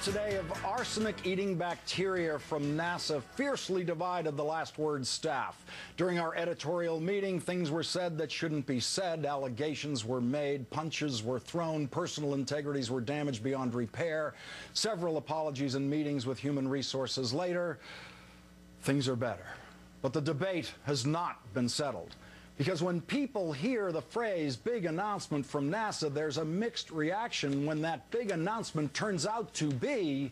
Today of arsenic-eating bacteria from NASA fiercely divided the Last Word staff. During our editorial meeting, things were said that shouldn't be said, allegations were made, punches were thrown, personal integrities were damaged beyond repair. Several apologies and meetings with Human Resources later, things are better. But the debate has not been settled. Because when people hear the phrase big announcement from NASA, there's a mixed reaction when that big announcement turns out to be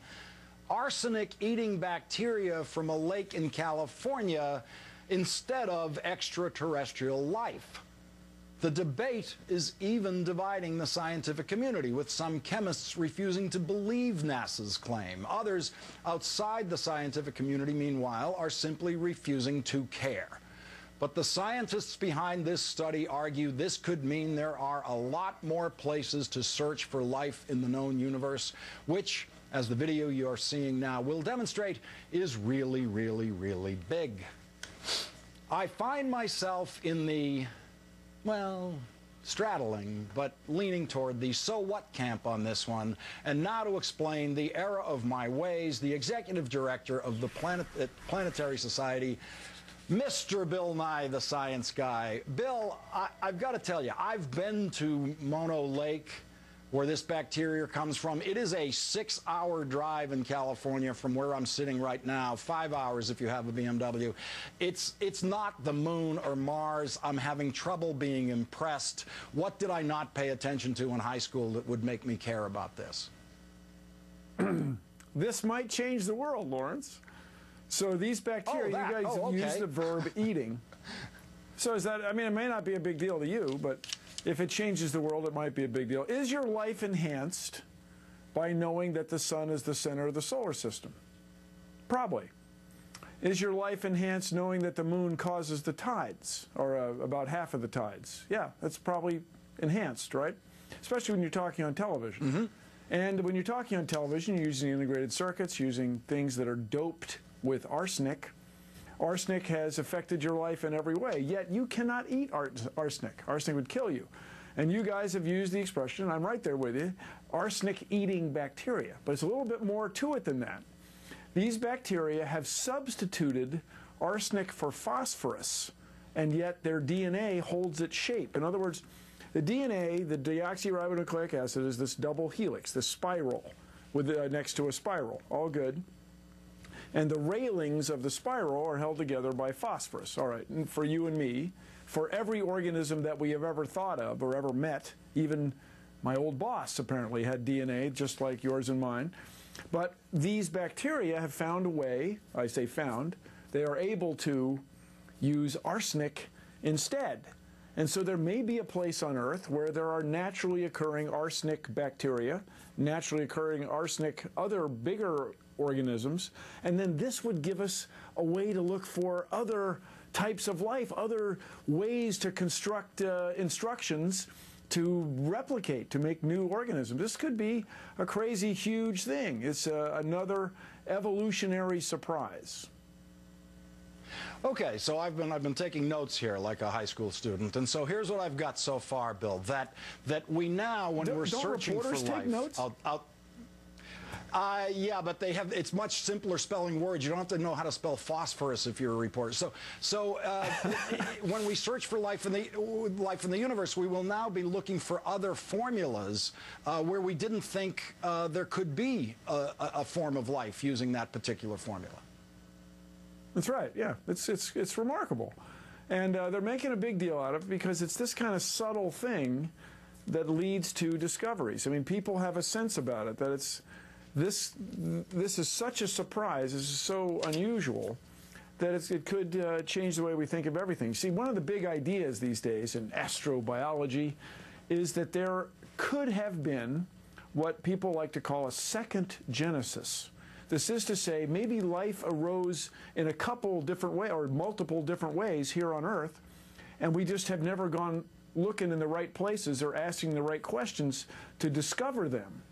arsenic-eating bacteria from a lake in California instead of extraterrestrial life. The debate is even dividing the scientific community, with some chemists refusing to believe NASA's claim. Others outside the scientific community, meanwhile, are simply refusing to care. But the scientists behind this study argue this could mean there are a lot more places to search for life in the known universe, which, as the video you're seeing now will demonstrate, is really, really, really big. I find myself in the, well, straddling, but leaning toward the so what camp on this one. And now to explain the error of my ways, the executive director of the Planetary Society, Mr. Bill Nye, the science guy. Bill, I've got to tell you, I've been to Mono Lake, where this bacteria comes from. It is a 6-hour drive in California from where I'm sitting right now, 5 hours if you have a BMW. It's not the moon or Mars. I'm having trouble being impressed. What did I not pay attention to in high school that would make me care about this? This might change the world, Lawrence. So these bacteria, you guys have used the verb eating. So is that, I mean, it may not be a big deal to you, but if it changes the world, it might be a big deal. Is your life enhanced by knowing that the sun is the center of the solar system? Probably. Is your life enhanced knowing that the moon causes the tides, or about half of the tides? Yeah, that's probably enhanced, right? Especially when you're talking on television. Mm-hmm. And when you're talking on television, you're using integrated circuits, using things that are doped with arsenic. Arsenic has affected your life in every way, yet you cannot eat arsenic. Arsenic would kill you. And you guys have used the expression, I'm right there with you, arsenic-eating bacteria. But it's a little bit more to it than that. These bacteria have substituted arsenic for phosphorus, and yet their DNA holds its shape. In other words, the DNA, the deoxyribonucleic acid, is this double helix, this spiral, with next to a spiral. All good. And the railings of the spiral are held together by phosphorus. All right, and for you and me, for every organism that we have ever thought of or ever met, even my old boss apparently had DNA just like yours and mine. But these bacteria have found a way, I say found, they are able to use arsenic instead. And so there may be a place on Earth where there are naturally occurring arsenic bacteria, naturally occurring arsenic other bigger organisms, and then this would give us a way to look for other types of life, other ways to construct instructions to replicate, to make new organisms. This could be a crazy, huge thing. It's another evolutionary surprise. Okay, so I've been taking notes here like a high school student, and so here's what I've got so far, Bill. That we now, when we're searching for life, take notes? Yeah, but they have. It's much simpler spelling words. You don't have to know how to spell phosphorus if you're a reporter. So when we search for life in the universe, we will now be looking for other formulas where we didn't think there could be a form of life using that particular formula. That's right. Yeah, it's remarkable, and they're making a big deal out of it because it's this kind of subtle thing that leads to discoveries. I mean, people have a sense about it that it's this is such a surprise. This is so unusual that it could change the way we think of everything. See, one of the big ideas these days in astrobiology is that there could have been what people like to call a second genesis. This is to say, maybe life arose in a couple different ways, or multiple different ways here on Earth, and we just have never gone looking in the right places or asking the right questions to discover them.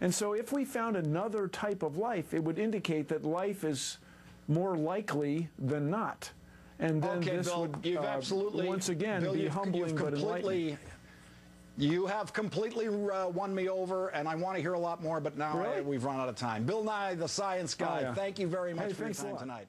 And so if we found another type of life, it would indicate that life is more likely than not. And then okay, this Bill, would you've absolutely, once again Bill, be humbling but enlightening. You have completely won me over, and I want to hear a lot more, but now really? we've run out of time. Bill Nye, the Science Guy, oh, yeah. Thank you very much for your time tonight.